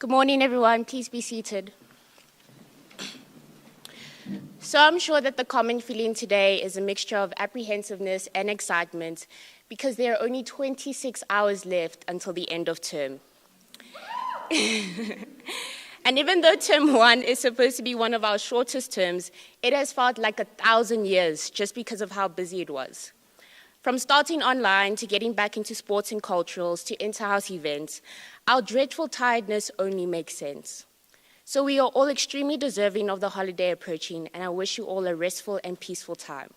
Good morning, everyone. Please be seated. So I'm sure that the common feeling today is a mixture of apprehensiveness and excitement because there are only 26 hours left until the end of term. And even though term 1 is supposed to be one of our shortest terms, it has felt like 1,000 years just because of how busy it was. From starting online to getting back into sports and culturals to inter-house events, our dreadful tiredness only makes sense. So we are all extremely deserving of the holiday approaching, and I wish you all a restful and peaceful time.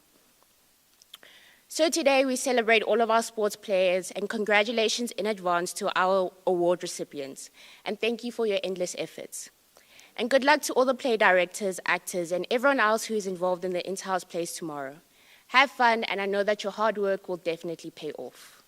So today we celebrate all of our sports players, and congratulations in advance to our award recipients. And thank you for your endless efforts. And good luck to all the play directors, actors, and everyone else who is involved in the inter-house plays tomorrow. Have fun, and I know that your hard work will definitely pay off.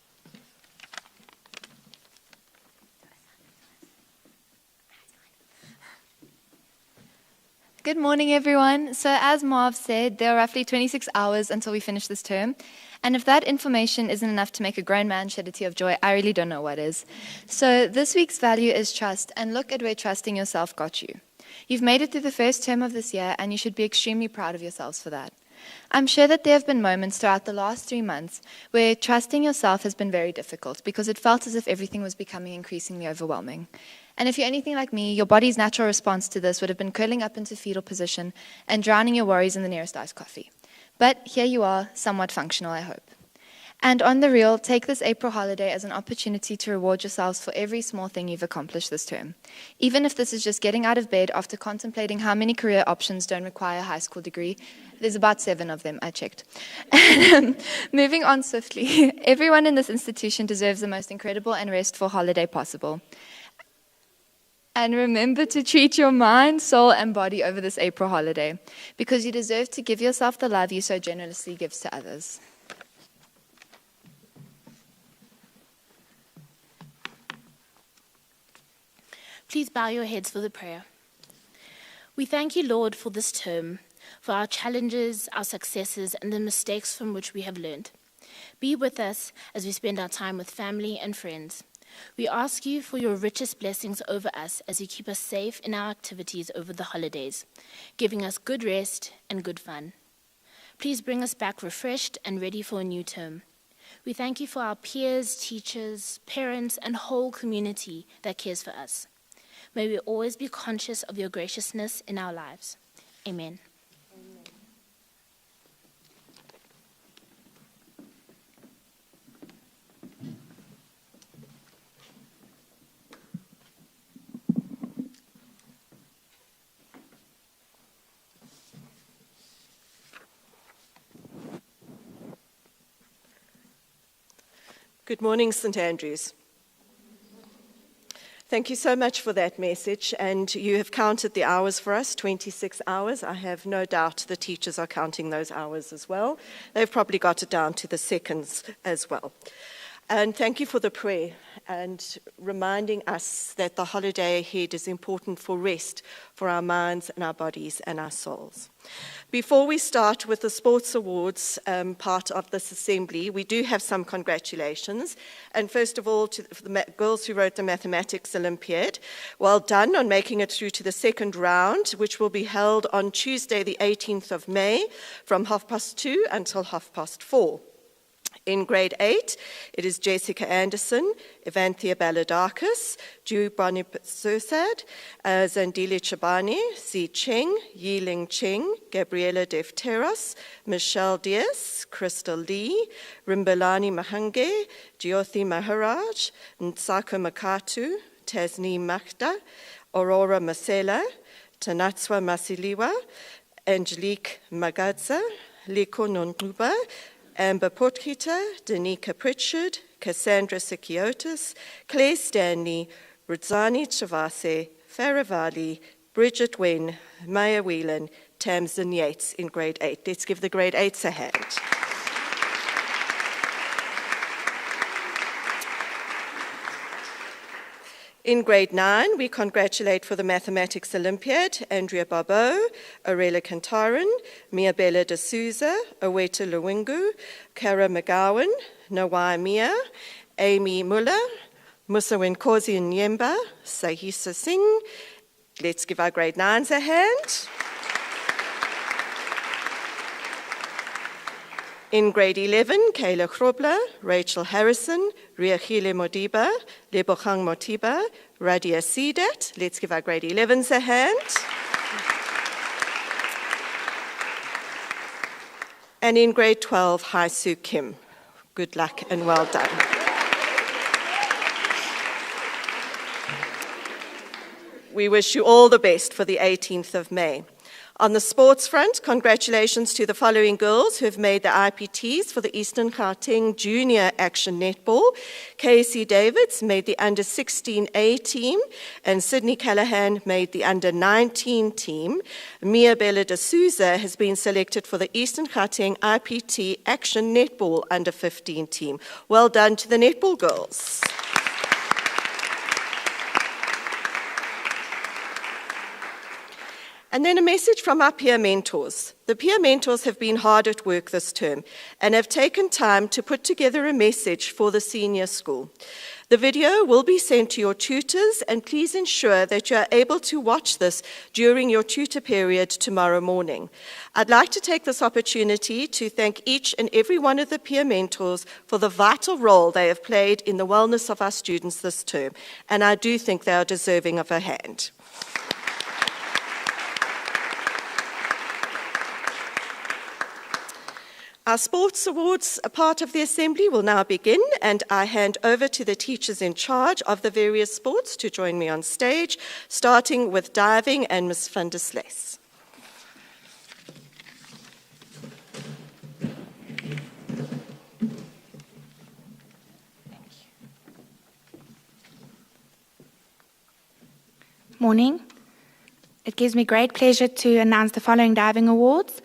Good morning, everyone. So as Marv said, there are roughly 26 hours until we finish this term. And if that information isn't enough to make a grown man shed a tear of joy, I really don't know what is. So this week's value is trust, and look at where trusting yourself got you. You've made it through the first term of this year, and you should be extremely proud of yourselves for that. I'm sure that there have been moments throughout the last 3 months where trusting yourself has been very difficult because it felt as if everything was becoming increasingly overwhelming. And if you're anything like me, your body's natural response to this would have been curling up into fetal position and drowning your worries in the nearest iced coffee. But here you are, somewhat functional, I hope. And on the real, take this April holiday as an opportunity to reward yourselves for every small thing you've accomplished this term. Even if this is just getting out of bed after contemplating how many career options don't require a high school degree. There's about 7 of them, I checked. Moving on swiftly, everyone in this institution deserves the most incredible and restful holiday possible. And remember to treat your mind, soul, and body over this April holiday, because you deserve to give yourself the love you so generously give to others. Please bow your heads for the prayer. We thank you, Lord, for this term, for our challenges, our successes, and the mistakes from which we have learned. Be with us as we spend our time with family and friends. We ask you for your richest blessings over us as you keep us safe in our activities over the holidays, giving us good rest and good fun. Please bring us back refreshed and ready for a new term. We thank you for our peers, teachers, parents, and whole community that cares for us. May we always be conscious of your graciousness in our lives. Amen. Good morning, St. Andrews. Thank you so much for that message, and you have counted the hours for us, 26 hours. I have no doubt the teachers are counting those hours as well. They've probably got it down to the seconds as well. And thank you for the prayer and reminding us that the holiday ahead is important for rest for our minds and our bodies and our souls. Before we start with the Sports Awards part of this assembly, we do have some congratulations. And first of all, to the girls who wrote the Mathematics Olympiad, well done on making it through to the second round, which will be held on Tuesday, the 18th of May, from 2:30 until 4:30. In grade 8, it is Jessica Anderson, Evanthea Baladakis, Ju Bonipasosad, Zandile Chabani, Zi Cheng, Yiling Cheng, Gabriela Defteros, Michelle Diaz, Crystal Lee, Rimbalani Mahange, Jyothi Maharaj, Nsako Makatu, Tasneem Makhta, Aurora Masela, Tanatswa Masiliwa, Angelique Magadza, Liko Nonduba, Amber Potkita, Danica Pritchard, Cassandra Sikiotis, Claire Stanley, Rudzani Chavase, Farah Vali, Bridget Wen, Maya Whelan, Tamsin Yates in grade 8. Let's give the grade 8s a hand. In grade 9, we congratulate for the Mathematics Olympiad, Andrea Barbeau, Aurelia Kantaran, Miabella de Souza, Oweta Lewingu, Kara McGowan, Nawai Mia, Amy Muller, Musawenkosi Nyemba, Sahisa Singh. Let's give our grade 9s a hand. In grade 11, Kayla Grobler, Rachel Harrison, Riachile Modiba, Lebogang Motiba, Radia Sidat. Let's give our grade 11s a hand. And in grade 12, Haisu Kim. Good luck and well done. We wish you all the best for the 18th of May. On the sports front, congratulations to the following girls who have made the IPTs for the Eastern Gauteng Junior Action Netball. Casey Davids made the under-16A team, and Sydney Callahan made the under-19 team. Mia Bella de Souza has been selected for the Eastern Gauteng IPT Action Netball under-15 team. Well done to the netball girls. And then a message from our peer mentors. The peer mentors have been hard at work this term and have taken time to put together a message for the senior school. The video will be sent to your tutors, and please ensure that you are able to watch this during your tutor period tomorrow morning. I'd like to take this opportunity to thank each and every one of the peer mentors for the vital role they have played in the wellness of our students this term, and I do think they are deserving of a hand. Our sports awards, a part of the assembly, will now begin, and I hand over to the teachers in charge of the various sports to join me on stage, starting with diving and Ms. van der Slees. Morning. It gives me great pleasure to announce the following diving awards.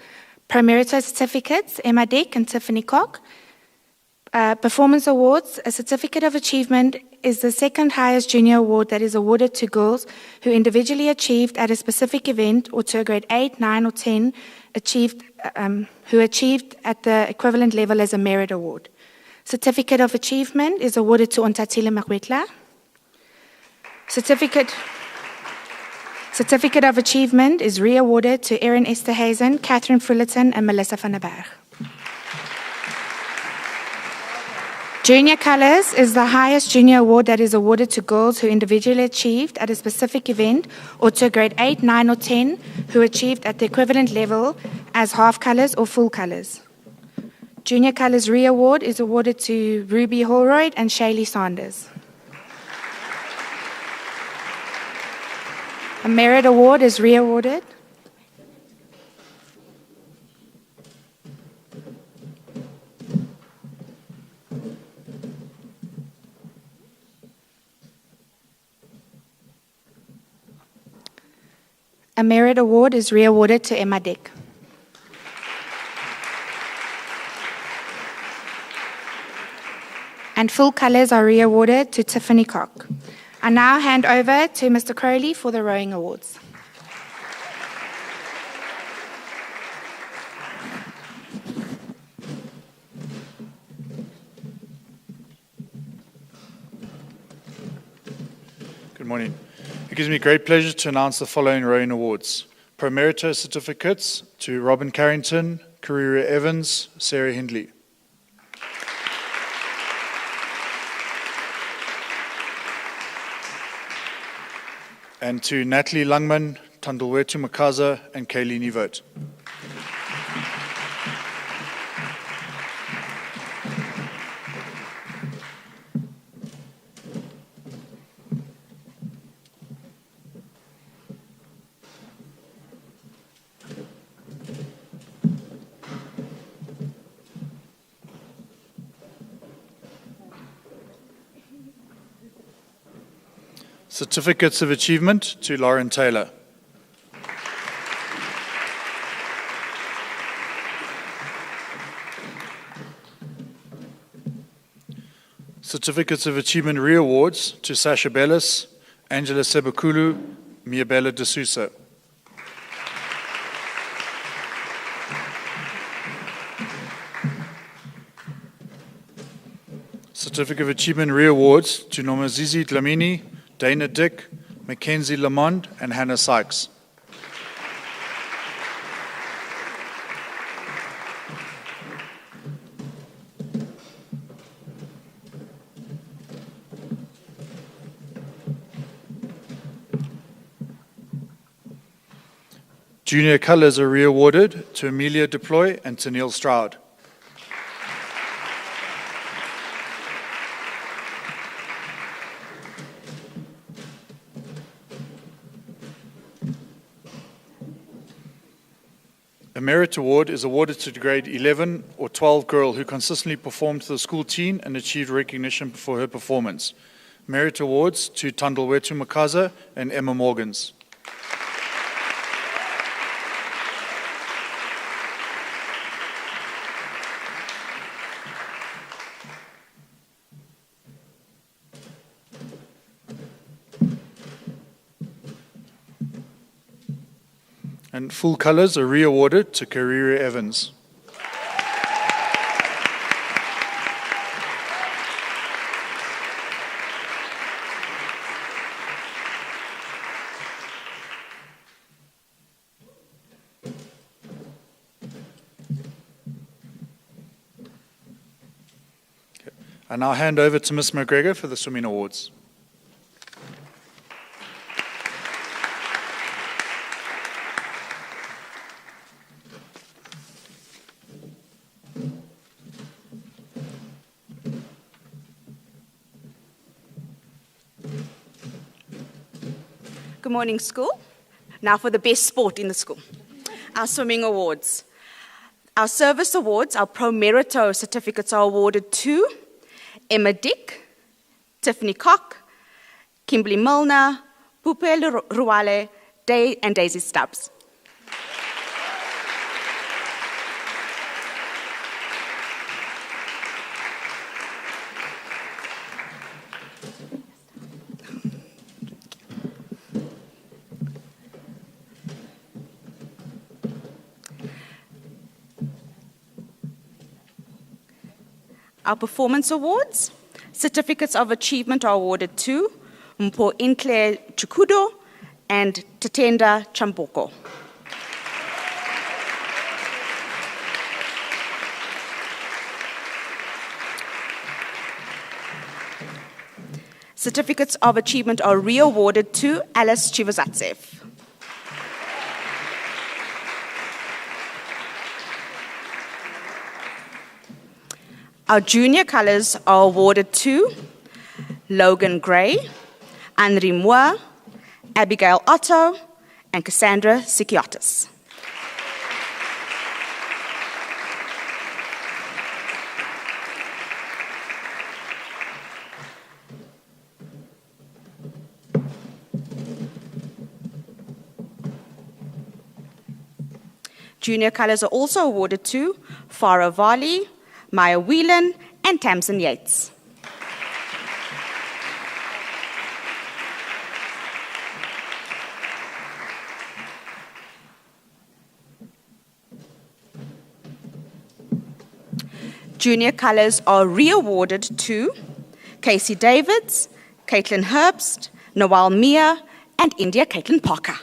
Pro Merito certificates, Emma Dick and Tiffany Koch. Performance awards, a certificate of achievement is the second highest junior award that is awarded to girls who individually achieved at a specific event or to a grade 8, 9 or 10 who achieved at the equivalent level as a merit award. Certificate of achievement is awarded to Ontatile Magwetla. Certificate of Achievement is re-awarded to Erin Esterhazen, Catherine Fullerton, and Melissa van der Berg. Junior Colors is the highest junior award that is awarded to girls who individually achieved at a specific event or to grade 8, 9, or 10 who achieved at the equivalent level as half colors or full colors. Junior Colors re-award is awarded to Ruby Holroyd and Shaylee Sanders. A merit award is re-awarded. A merit award is re-awarded to Emma Dick. And full colors are re-awarded to Tiffany Koch. I now hand over to Mr. Crowley for the rowing awards. Good morning. It gives me great pleasure to announce the following rowing awards. Pro Merito certificates to Robin Carrington, Karira Evans, Sarah Hindley. And to Natalie Langman, Tandulwetu Makaza, and Kaylee Nivote. Certificates of Achievement to Lauren Taylor. Certificates of Achievement Re-Awards to Sasha Bellis, Angela Sebakulu, Mia Bella de Sousa. Certificate of Achievement re-awards to Nomazizi Dlamini, Dana Dick, Mackenzie Lamond, and Hannah Sykes. Junior Colours are re-awarded to Amelia Deploy and to Neil Stroud. A Merit Award is awarded to the grade 11 or 12 girl who consistently performed to the school team and achieved recognition for her performance. Merit Awards to Tandalwetu Makaza and Emma Morgans. And full colours are re-awarded to Karira Evans. I now hand over to Ms. McGregor for the swimming awards. Good morning, school. Now for the best sport in the school. Our swimming awards. Our service awards, our Pro Merito certificates are awarded to Emma Dick, Tiffany Koch, Kimberly Milner, Pupele Ruale, and Daisy Stubbs. Our performance awards, certificates of achievement are awarded to Mpo Inclair Chukudo and Tatenda Chamboko. Certificates of achievement are re-awarded to Alice Chivazatsev. Our junior colours are awarded to Logan Gray, Henri Moore, Abigail Otto, and Cassandra Sikiotis. Junior colours are also awarded to Farah Vali, Maya Whelan, and Tamsin Yates. Junior colours are re-awarded to Casey Davids, Caitlin Herbst, Noel Mia, and India Caitlin Parker.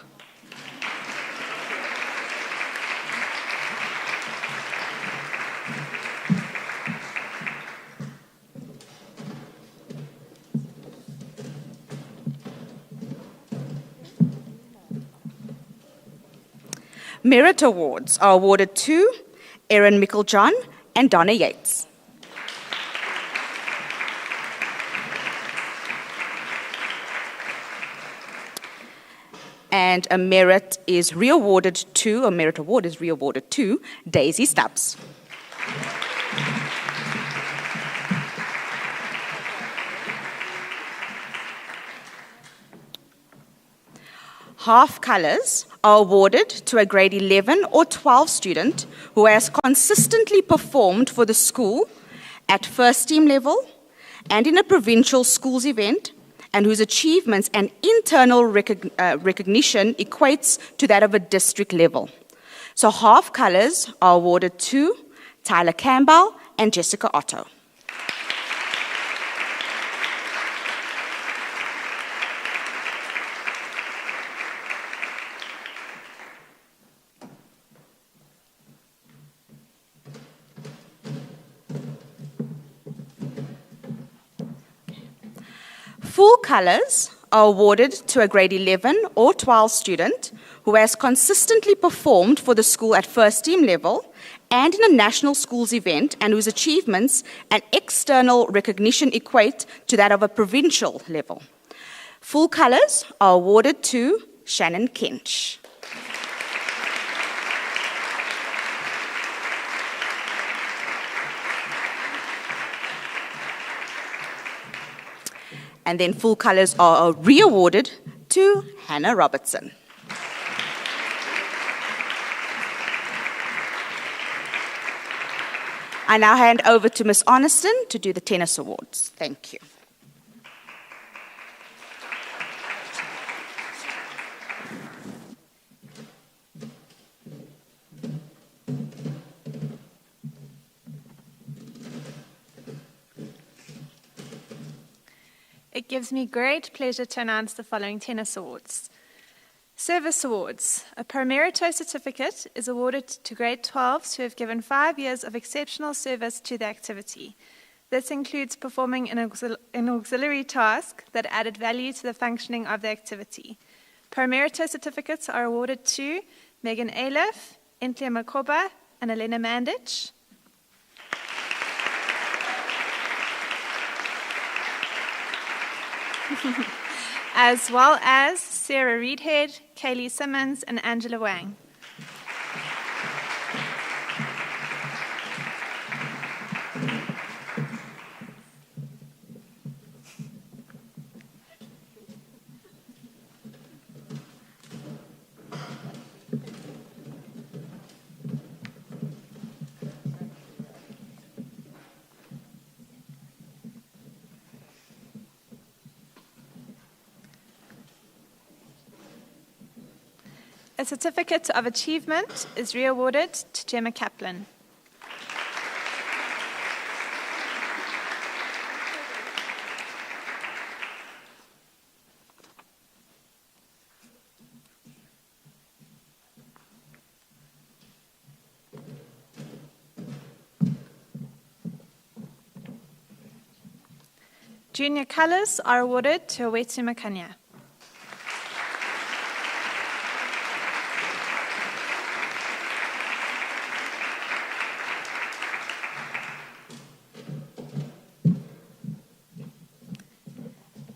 Merit Awards are awarded to Erin Micklejohn and Donna Yates. And a merit award is re-awarded to Daisy Stubbs. Half colours are awarded to a grade 11 or 12 student who has consistently performed for the school at first team level and in a provincial schools event, and whose achievements and internal recognition equates to that of a district level. So half colours are awarded to Tyler Campbell and Jessica Otto. Full colours are awarded to a grade 11 or 12 student who has consistently performed for the school at first team level and in a national schools event and whose achievements and external recognition equate to that of a provincial level. Full colours are awarded to Shannon Kench. And then full colours are re-awarded to Hannah Robertson. I now hand over to Ms. Arniston to do the tennis awards. Thank you. It gives me great pleasure to announce the following tennis awards. Service Awards. A Pro Merito certificate is awarded to grade 12s who have given 5 years of exceptional service to the activity. This includes performing an auxiliary task that added value to the functioning of the activity. Pro Merito certificates are awarded to Megan Aliff, Entlia Makoba, and Elena Mandich. As well as Sarah Reedhead, Kaylee Simmons, and Angela Wang. A certificate of achievement is re-awarded to Gemma Kaplan. Junior colours are awarded to Owetsu Makanya.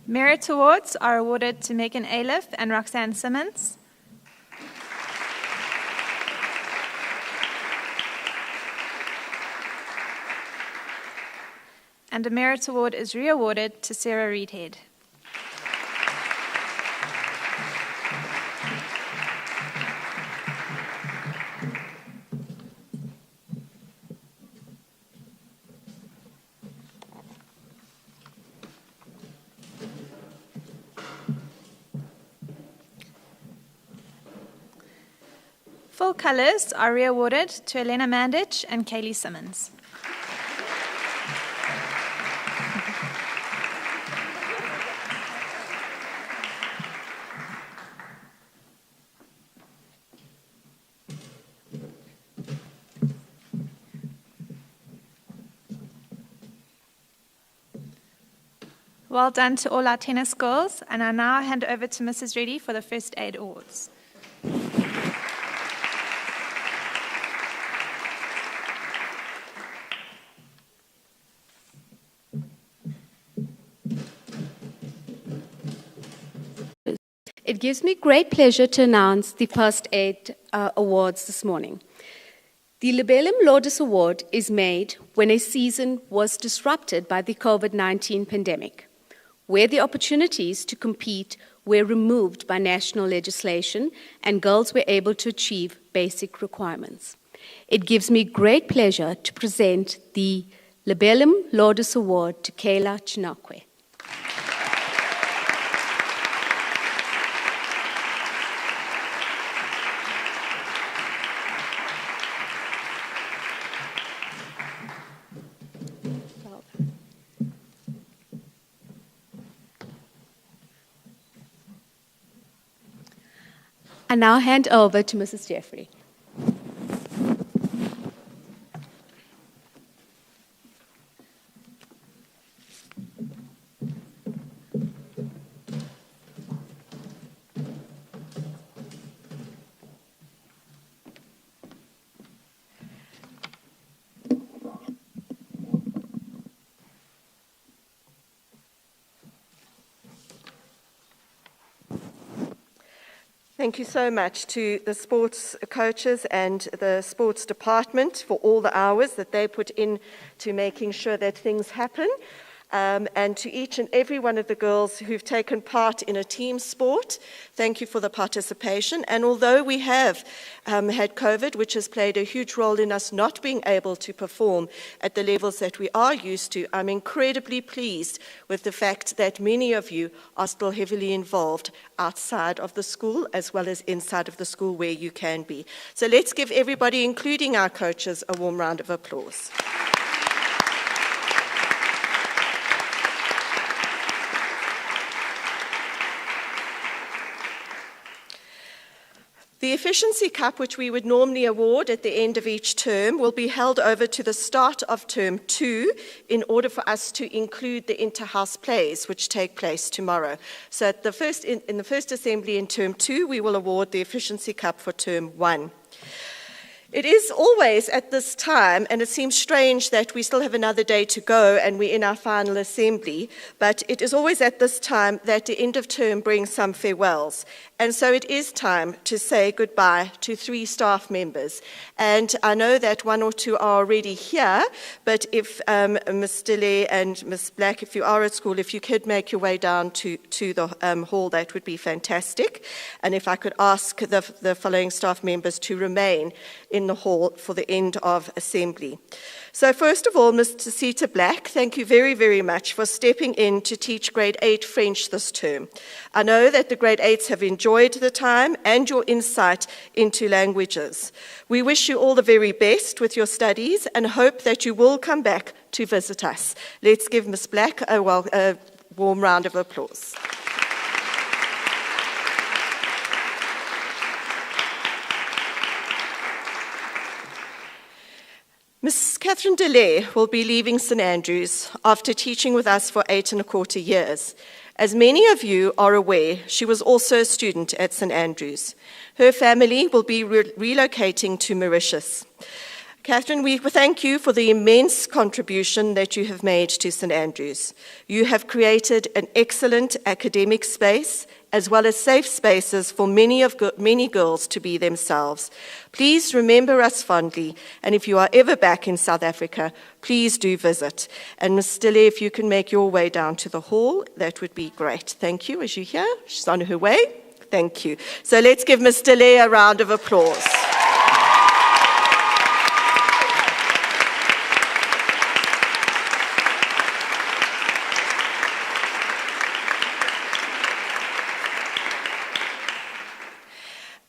Merit awards are awarded to Megan Aliff and Roxanne Simmons. And a merit award is re-awarded to Sarah Reedhead. Full colours are re-awarded to Elena Mandich and Kaylee Simmons. Well done to all our tennis girls, and I now hand over to Mrs. Reddy for the First Aid Awards. It gives me great pleasure to announce the First Aid Awards this morning. The Libellum Laudis Award is made when a season was disrupted by the COVID-19 pandemic, where the opportunities to compete were removed by national legislation and girls were able to achieve basic requirements. It gives me great pleasure to present the Libellum Laudis Award to Kayla Chinakwe. I now hand over to Mrs. Jeffrey. Thank you so much to the sports coaches and the sports department for all the hours that they put in to making sure that things happen. And to each and every one of the girls who've taken part in a team sport, thank you for the participation. And although we have had COVID, which has played a huge role in us not being able to perform at the levels that we are used to, I'm incredibly pleased with the fact that many of you are still heavily involved outside of the school as well as inside of the school where you can be. So let's give everybody, including our coaches, a warm round of applause. The Efficiency Cup, which we would normally award at the end of each term, will be held over to the start of term 2 in order for us to include the inter-house plays, which take place tomorrow. So at in the first assembly in term 2, we will award the Efficiency Cup for term 1. It is always at this time, and it seems strange that we still have another day to go and we're in our final assembly, but it is always at this time that the end of term brings some farewells. And so it is time to say goodbye to 3 staff members. And I know that 1 or 2 are already here, but if Ms. Dilley and Ms. Black, if you are at school, if you could make your way down to the hall, that would be fantastic. And if I could ask the following staff members to remain in the hall for the end of assembly. So first of all, Mr. Sita Black, thank you very, very much for stepping in to teach grade 8 French this term. I know that the grade 8s have enjoyed the time and your insight into languages. We wish you all the very best with your studies and hope that you will come back to visit us. Let's give Ms. Black a warm round of applause. Ms. Catherine DeLay will be leaving St. Andrews after teaching with us for 8.25 years. As many of you are aware, she was also a student at St. Andrews. Her family will be relocating to Mauritius. Catherine, we thank you for the immense contribution that you have made to St. Andrews. You have created an excellent academic space as well as safe spaces for many girls to be themselves. Please remember us fondly, and if you are ever back in South Africa, please do visit. And Ms. Dilley, if you can make your way down to the hall, that would be great. Thank you. As you hear, she's on her way. Thank you. So let's give Ms. Dilley a round of applause.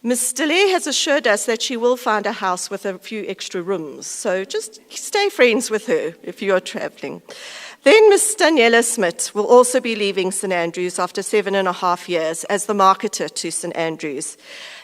Ms. DeLay has assured us that she will find a house with a few extra rooms, so just stay friends with her if you are traveling. Then Ms. Daniela Smith will also be leaving St. Andrews after 7.5 years as the marketer to St. Andrews.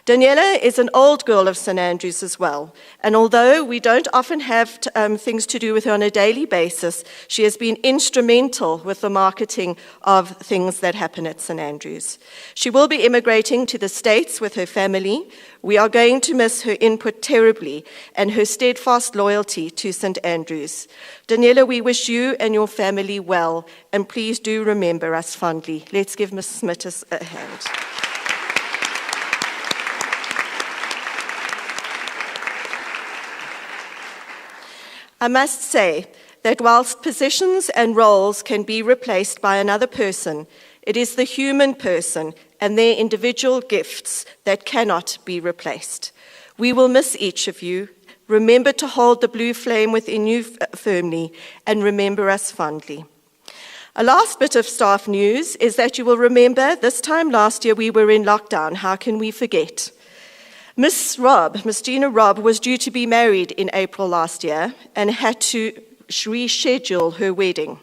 Daniela is an old girl of St. Andrews as well, and although we don't often have things to do with her on a daily basis, she has been instrumental with the marketing of things that happen at St. Andrews. She will be immigrating to the States with her family. We are going to miss her input terribly and her steadfast loyalty to St. Andrews. Daniela, we wish you and your family well, and please do remember us fondly. Let's give Ms. Smith a hand. I must say that whilst positions and roles can be replaced by another person, it is the human person and their individual gifts that cannot be replaced. We will miss each of you. Remember to hold the blue flame within you firmly and remember us fondly. A last bit of staff news is that you will remember this time last year we were in lockdown. How can we forget? Miss Gina Robb, was due to be married in April last year and had to reschedule her wedding.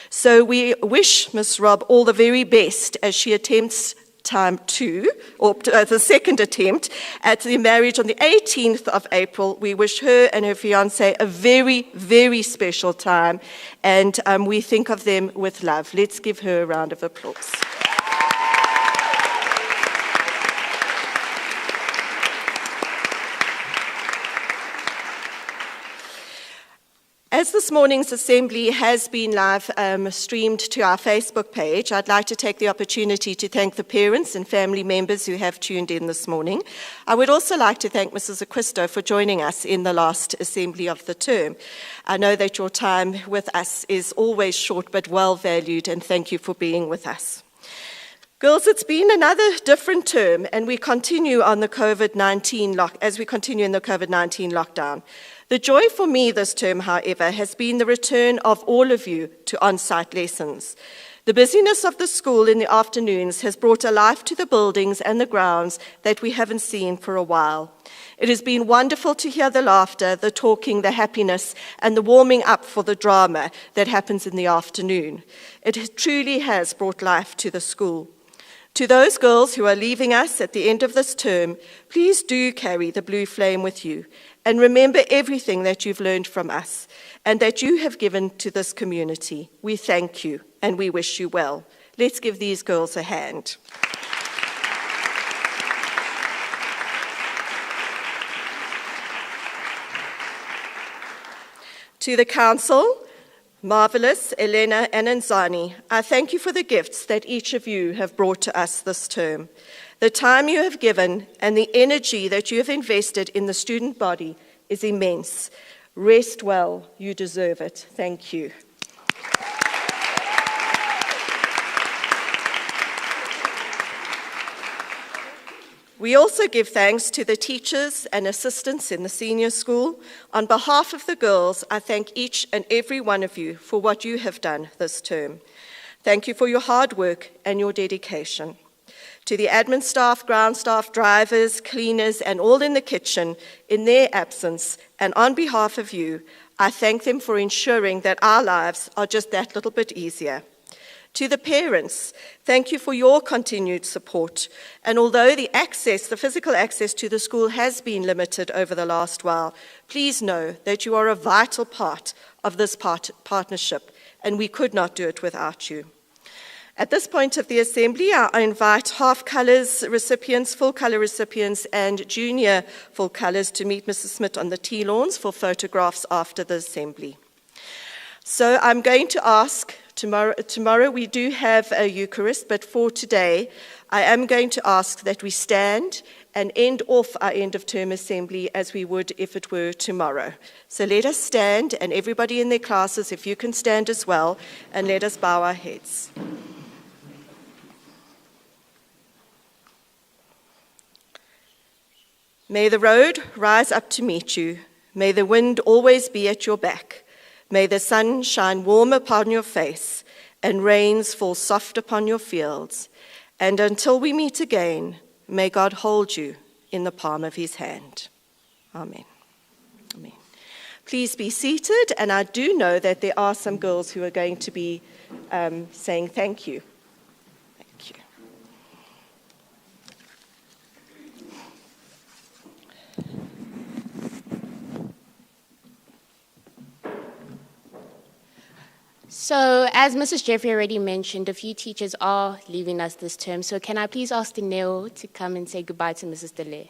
So we wish Miss Robb all the very best as she attempts time 2, or the second attempt at the marriage on the 18th of April. We wish her and her fiancé a very, very special time, and we think of them with love. Let's give her a round of applause. As this morning's assembly has been live streamed to our Facebook page, I'd like to take the opportunity to thank the parents and family members who have tuned in this morning. I would also like to thank Mrs. Acquisto for joining us in the last assembly of the term. I know that your time with us is always short but well valued, and thank you for being with us. Girls, it's been another different term, and we continue on the COVID-19 lockdown. The joy for me this term, however, has been the return of all of you to on-site lessons. The busyness of the school in the afternoons has brought a life to the buildings and the grounds that we haven't seen for a while. It has been wonderful to hear the laughter, the talking, the happiness, and the warming up for the drama that happens in the afternoon. It truly has brought life to the school. To those girls who are leaving us at the end of this term, please do carry the blue flame with you and remember everything that you've learned from us and that you have given to this community. We thank you and we wish you well. Let's give these girls a hand. To the council, Marvelous, Elena, and Nzani, I thank you for the gifts that each of you have brought to us this term. The time you have given and the energy that you have invested in the student body is immense. Rest well, you deserve it. Thank you. We also give thanks to the teachers and assistants in the senior school. On behalf of the girls, I thank each and every one of you for what you have done this term. Thank you for your hard work and your dedication. To the admin staff, ground staff, drivers, cleaners, and all in the kitchen, in their absence, and on behalf of you, I thank them for ensuring that our lives are just that little bit easier. To the parents, thank you for your continued support. And although the physical access to the school has been limited over the last while, please know that you are a vital part of this partnership, and we could not do it without you. At this point of the assembly, I invite half-colours recipients, full-colour recipients, and junior full-colours to meet Mrs. Smith on the tea lawns for photographs after the assembly. So I'm going to ask, tomorrow we do have a Eucharist, but for today, I am going to ask that we stand and end off our end-of-term assembly as we would if it were tomorrow. So let us stand, and everybody in their classes, if you can stand as well, and let us bow our heads. May the road rise up to meet you. May the wind always be at your back. May the sun shine warm upon your face and rains fall soft upon your fields. And until we meet again, may God hold you in the palm of his hand. Amen. Amen. Please be seated, and I do know that there are some girls who are going to be saying thank you. Thank you. So, as Mrs. Jeffrey already mentioned, a few teachers are leaving us this term. So can I please ask Dineo to come and say goodbye to Mrs. DeLay?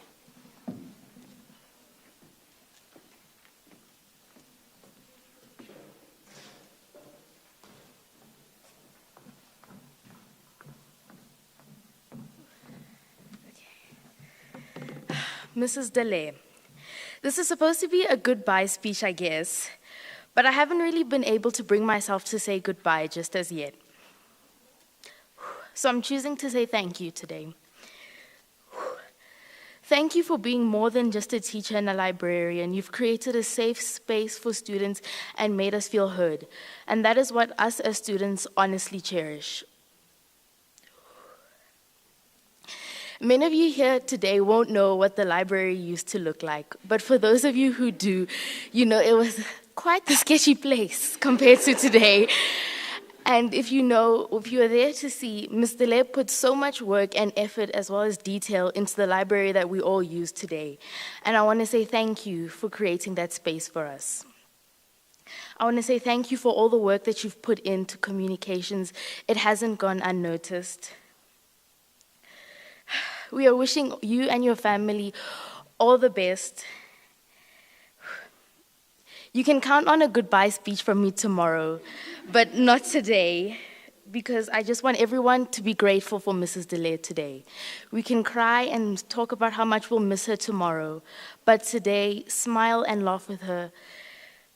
Mrs. DeLay, this is supposed to be a goodbye speech, I guess. But I haven't really been able to bring myself to say goodbye just as yet. So I'm choosing to say thank you today. Thank you for being more than just a teacher and a librarian. You've created a safe space for students and made us feel heard. And that is what us as students honestly cherish. Many of you here today won't know what the library used to look like. But for those of you who do, you know it was quite the sketchy place compared to today. And if you were there to see, Ms. DeLay put so much work and effort as well as detail into the library that we all use today. And I want to say thank you for creating that space for us. I want to say thank you for all the work that you've put into communications. It hasn't gone unnoticed. We are wishing you and your family all the best. You can count on a goodbye speech from me tomorrow, but not today, because I just want everyone to be grateful for Mrs. DeLay today. We can cry and talk about how much we'll miss her tomorrow, but today, smile and laugh with her,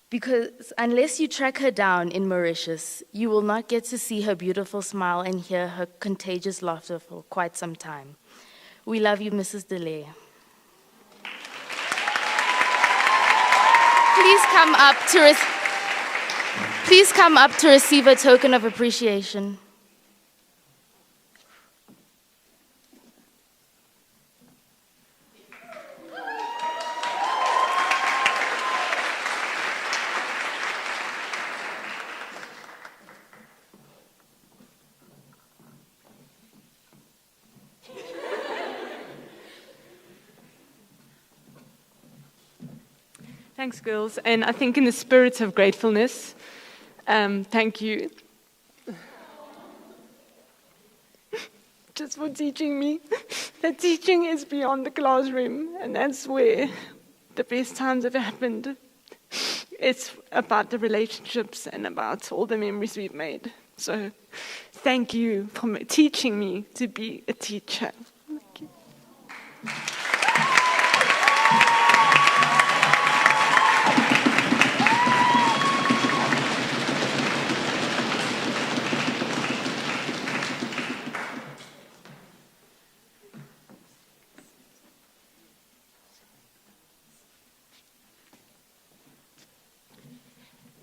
because unless you track her down in Mauritius, you will not get to see her beautiful smile and hear her contagious laughter for quite some time. We love you, Mrs. DeLay. Please come up to receive a token of appreciation. Thanks, girls. And I think in the spirit of gratefulness, thank you just for teaching me that teaching is beyond the classroom, and that's where the best times have happened. It's about the relationships and about all the memories we've made. So thank you for teaching me to be a teacher. Thank you.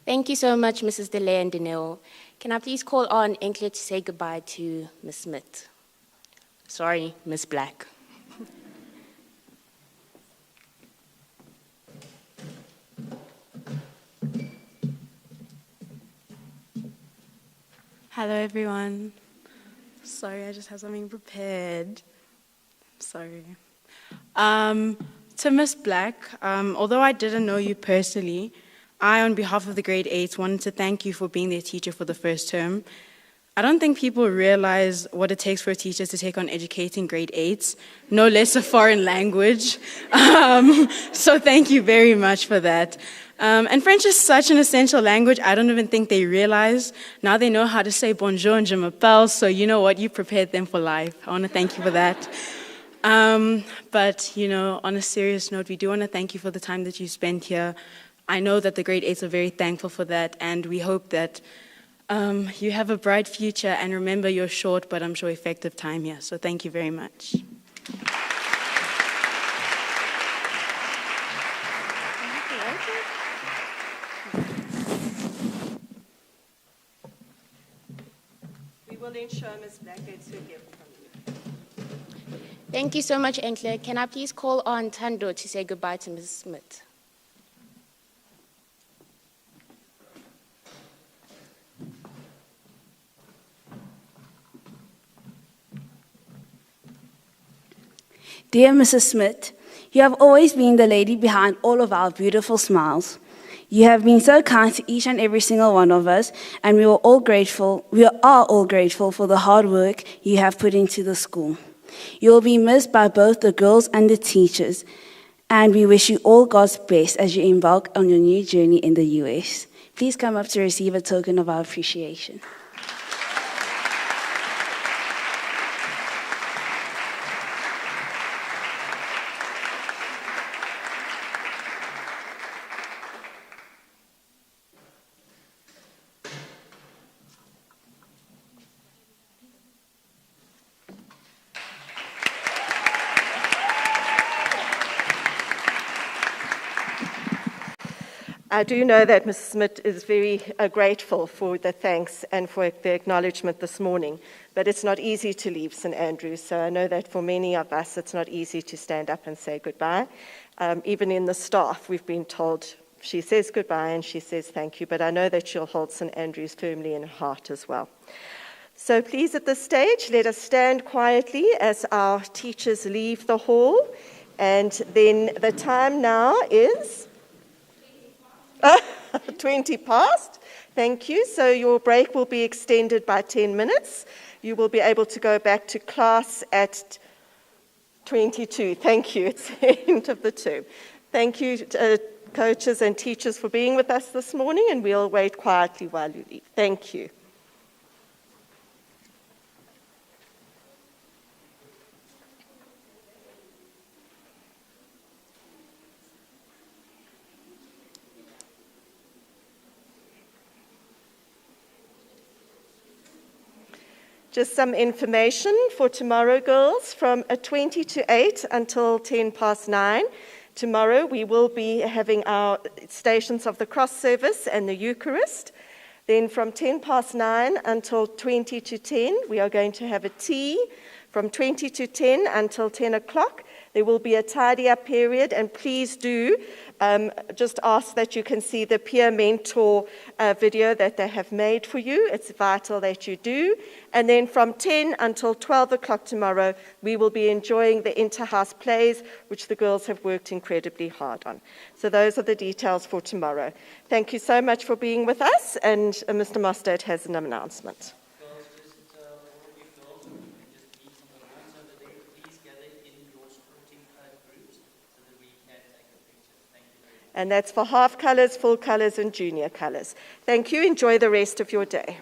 Thank you so much, Mrs. DeLay and Danil. Can I please call on Enkle to say goodbye to Ms. Smith? Sorry, Ms. Black. Hello, everyone. Sorry, I just have something prepared. Sorry. To Ms. Black, although I didn't know you personally, I, on behalf of the grade 8s, wanted to thank you for being their teacher for the first term. I don't think people realize what it takes for a teacher to take on educating grade 8s, no less a foreign language. So thank you very much for that. And French is such an essential language, I don't even think they realize. Now they know how to say bonjour and je m'appelle, so you know what, you prepared them for life. I want to thank you for that. But, you know, on a serious note, we do want to thank you for the time that you spent here. I know that the grade 8s are very thankful for that, and we hope that you have a bright future, and remember your short but I'm sure effective time here. So thank you very much. We will ensure Ms. Black gets her gift from you. Thank you so much, Enkle. Can I please call on Tando to say goodbye to Mrs. Smith? Dear Mrs. Smith, you have always been the lady behind all of our beautiful smiles. You have been so kind to each and every single one of us, and we are all grateful for the hard work you have put into the school. You will be missed by both the girls and the teachers, and we wish you all God's best as you embark on your new journey in the US. Please come up to receive a token of our appreciation. I do know that Ms. Smith is very grateful for the thanks and for the acknowledgement this morning, but it's not easy to leave St. Andrews, so I know that for many of us it's not easy to stand up and say goodbye. Even in the staff, we've been told she says goodbye and she says thank you, but I know that she'll hold St. Andrews firmly in her heart as well. So please, at this stage, let us stand quietly as our teachers leave the hall, and then the time now is 20 past. Thank you. So your break will be extended by 10 minutes. You will be able to go back to class at 22. Thank you. It's the end of the term. Thank you, coaches and teachers for being with us this morning, and we'll wait quietly while you leave. Thank you. Just some information for tomorrow, girls, from 20 to 8 until 10 past 9. Tomorrow we will be having our Stations of the Cross service and the Eucharist. Then from 10 past 9 until 20 to 10, we are going to have a tea. From 20 to 10 until 10 o'clock, there will be a tidy-up period, and please do just ask that you can see the peer mentor video that they have made for you. It's vital that you do. And then from 10 until 12 o'clock tomorrow, we will be enjoying the inter-house plays, which the girls have worked incredibly hard on. So those are the details for tomorrow. Thank you so much for being with us, and Mr. Mostert has an announcement. And that's for half colours, full colours, and junior colours. Thank you. Enjoy the rest of your day.